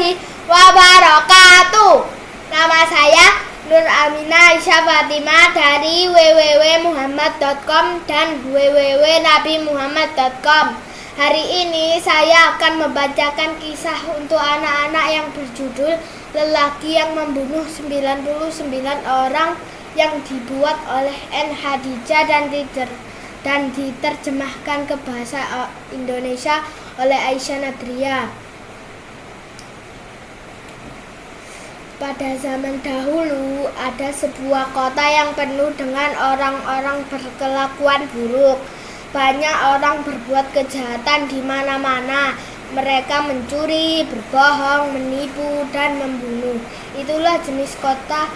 warahmatullahi wabarakatuh. Nama saya Nur Aminah Aisyah Fatimah dari www.muhammad.com dan www.nabimuhammad.com. Hari ini saya akan membacakan kisah untuk anak-anak yang berjudul Lelaki yang Membunuh 99 Orang yang dibuat oleh N. Hadijah dan diterjemahkan ke bahasa Indonesia oleh Aisyah Nadria. Pada zaman dahulu ada sebuah kota yang penuh dengan orang-orang berkelakuan buruk. Banyak orang berbuat kejahatan di mana-mana. Mereka mencuri, berbohong, menipu, dan membunuh. Itulah jenis kota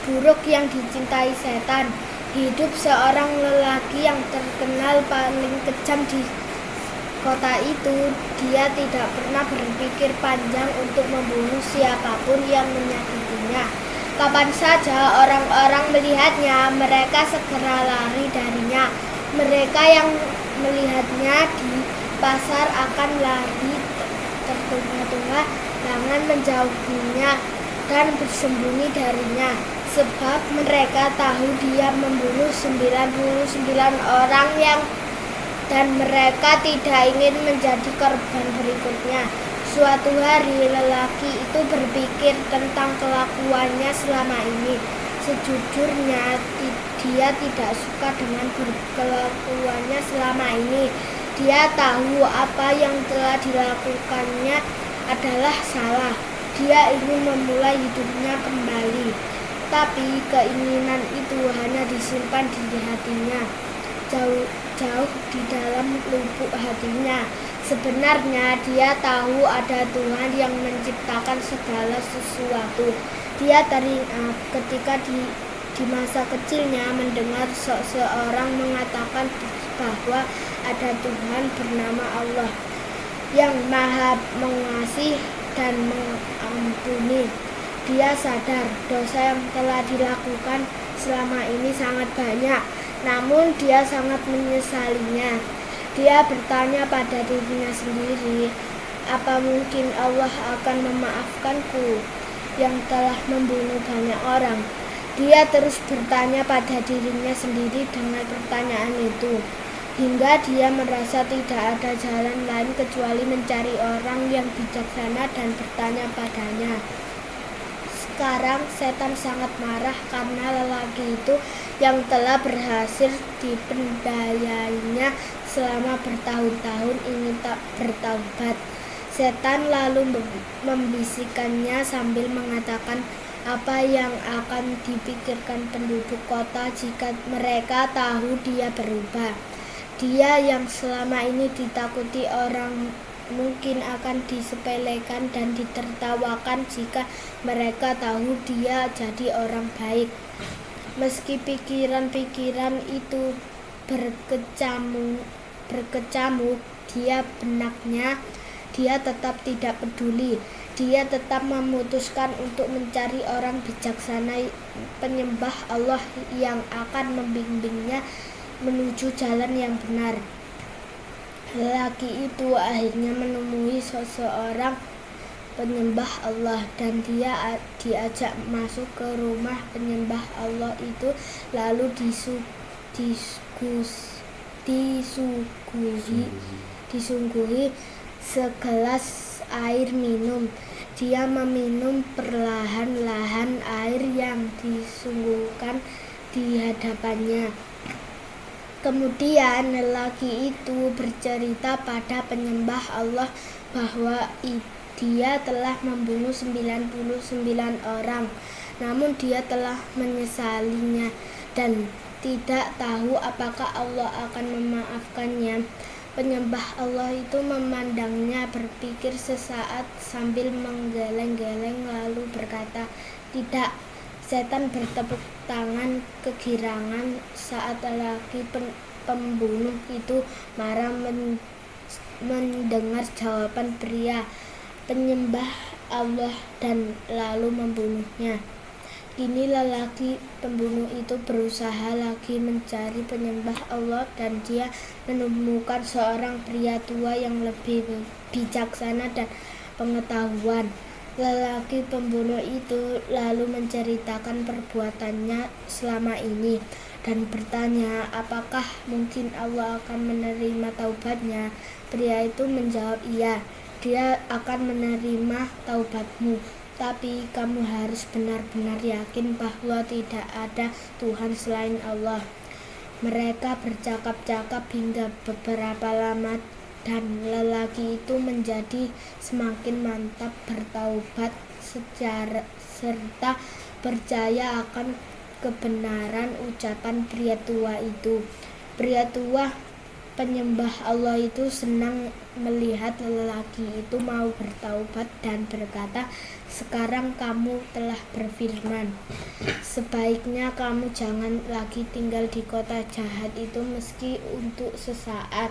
buruk yang dicintai setan. Hidup seorang lelaki yang terkenal paling kejam di kota itu. Dia tidak pernah berpikir panjang untuk membunuh siapapun yang menyakitinya. Kapan saja orang-orang melihatnya, mereka segera lari darinya. Mereka yang melihatnya di pasar akan lari tertunga-tunga dengan menjauhinya dan bersembunyi darinya, sebab mereka tahu dia membunuh 99 orang dan mereka tidak ingin menjadi korban berikutnya. Suatu hari lelaki itu berpikir tentang kelakuannya selama ini. Sejujurnya dia tidak suka dengan kelakuannya selama ini. Dia tahu apa yang telah dilakukannya adalah salah. Dia ingin memulai hidupnya kembali. Tapi keinginan itu hanya disimpan di hatinya, jauh di dalam lubuk hatinya. Sebenarnya dia tahu ada Tuhan yang menciptakan segala sesuatu. Dia teringat ketika di masa kecilnya mendengar seseorang mengatakan bahwa ada Tuhan bernama Allah yang Maha Mengasihi dan Mengampuni. Dia sadar dosa yang telah dilakukan selama ini sangat banyak, namun dia sangat menyesalinya. Dia bertanya pada dirinya sendiri, apa mungkin Allah akan memaafkanku yang telah membunuh banyak orang? Dia terus bertanya pada dirinya sendiri dengan pertanyaan itu, hingga dia merasa tidak ada jalan lain kecuali mencari orang yang bijaksana dan bertanya padanya. Sekarang setan sangat marah karena lelaki itu yang telah berhasil diperdayainya selama bertahun-tahun ingin tak bertaubat. Setan lalu membisikkannya sambil mengatakan apa yang akan dipikirkan penduduk kota jika mereka tahu dia berubah. Dia yang selama ini ditakuti orang mungkin akan disepelekan dan ditertawakan jika mereka tahu dia jadi orang baik. Meski pikiran-pikiran itu berkecamuk dia benaknya, dia tetap tidak peduli. Dia tetap memutuskan untuk mencari orang bijaksana penyembah Allah yang akan membimbingnya menuju jalan yang benar. Lelaki itu akhirnya menemui seseorang penyembah Allah dan dia diajak masuk ke rumah penyembah Allah itu, lalu disuguhi segelas air minum. Dia meminum perlahan-lahan air yang disuguhkan di hadapannya. Kemudian lelaki itu bercerita pada penyembah Allah bahwa dia telah membunuh 99 orang, namun dia telah menyesalinya dan tidak tahu apakah Allah akan memaafkannya. Penyembah Allah itu memandangnya, berpikir sesaat sambil menggeleng-geleng lalu berkata, "Tidak." Setan bertepuk tangan kegirangan saat lelaki pembunuh itu marah mendengar jawaban pria penyembah Allah dan lalu membunuhnya. Kini lelaki pembunuh itu berusaha lagi mencari penyembah Allah dan dia menemukan seorang pria tua yang lebih bijaksana dan pengetahuan. Lelaki pembunuh itu lalu menceritakan perbuatannya selama ini dan bertanya, apakah mungkin Allah akan menerima taubatnya? Pria itu menjawab, iya, dia akan menerima taubatmu. Tapi kamu harus benar-benar yakin bahwa tidak ada Tuhan selain Allah. Mereka bercakap-cakap hingga beberapa lama dan lelaki itu menjadi semakin mantap bertaubat serta percaya akan kebenaran ucapan pria tua itu. Pria tua penyembah Allah itu senang melihat lelaki itu mau bertaubat dan berkata, sekarang kamu telah berfirman, sebaiknya kamu jangan lagi tinggal di kota jahat itu meski untuk sesaat.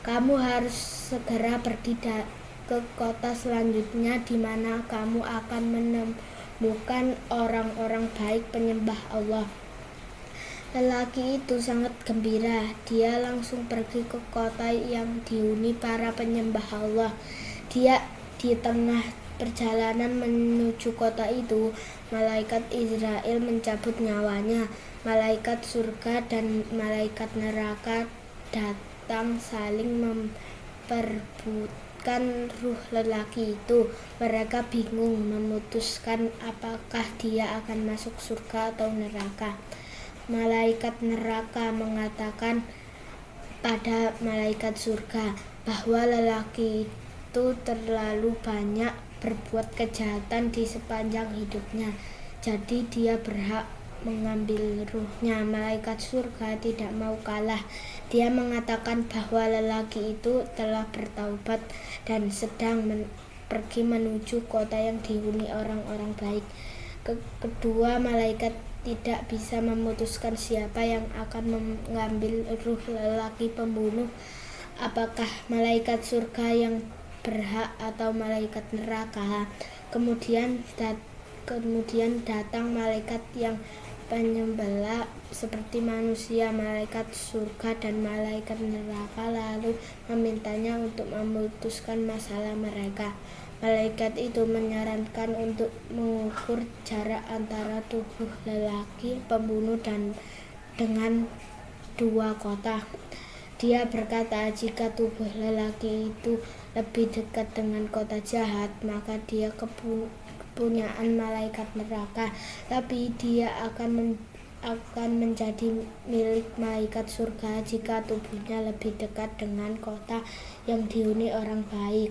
Kamu harus segera pergi ke kota selanjutnya di mana kamu akan menemukan orang-orang baik penyembah Allah. Lelaki itu sangat gembira. Dia langsung pergi ke kota yang dihuni para penyembah Allah. Di tengah perjalanan menuju kota itu, malaikat Israel mencabut nyawanya. Malaikat surga dan malaikat neraka datang saling memperebutkan ruh lelaki itu. Mereka bingung memutuskan apakah dia akan masuk surga atau neraka. Malaikat neraka mengatakan pada malaikat surga bahwa lelaki itu terlalu banyak berbuat kejahatan di sepanjang hidupnya, jadi dia berhak mengambil ruhnya. Malaikat surga tidak mau kalah. Dia mengatakan bahwa lelaki itu telah bertaubat dan sedang pergi menuju kota yang dihuni orang-orang baik. Kedua malaikat tidak bisa memutuskan siapa yang akan mengambil ruh lelaki pembunuh, apakah malaikat surga yang berhak atau malaikat neraka. Kemudian datang malaikat yang penyembela seperti manusia, malaikat surga dan malaikat neraka, lalu memintanya untuk memutuskan masalah mereka. Malaikat itu menyarankan untuk mengukur jarak antara tubuh lelaki pembunuh dengan dua kota. Dia berkata, jika tubuh lelaki itu lebih dekat dengan kota jahat, maka dia kepunyaan malaikat neraka, tapi dia akan menjadi milik malaikat surga jika tubuhnya lebih dekat dengan kota yang dihuni orang baik.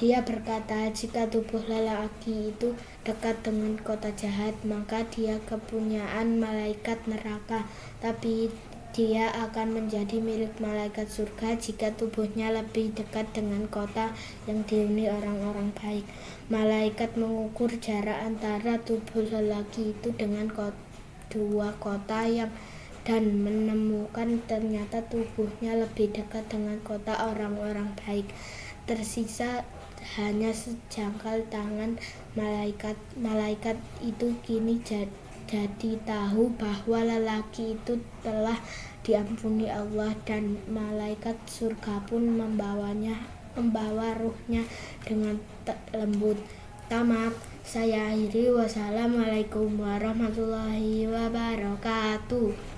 Dia berkata, jika tubuh lelaki itu dekat dengan kota jahat, maka dia kepunyaan malaikat neraka, tapi dia akan menjadi milik malaikat surga jika tubuhnya lebih dekat dengan kota yang dihuni orang-orang baik. Malaikat mengukur jarak antara tubuh lelaki itu dengan dua kota dan menemukan ternyata tubuhnya lebih dekat dengan kota orang-orang baik. Tersisa hanya sejangkal tangan. Malaikat itu kini jadi tahu bahwa lelaki itu telah diampuni Allah, dan malaikat surga pun membawa ruhnya dengan lembut. Tamat. Saya akhiri. Wassalamualaikum warahmatullahi wabarakatuh.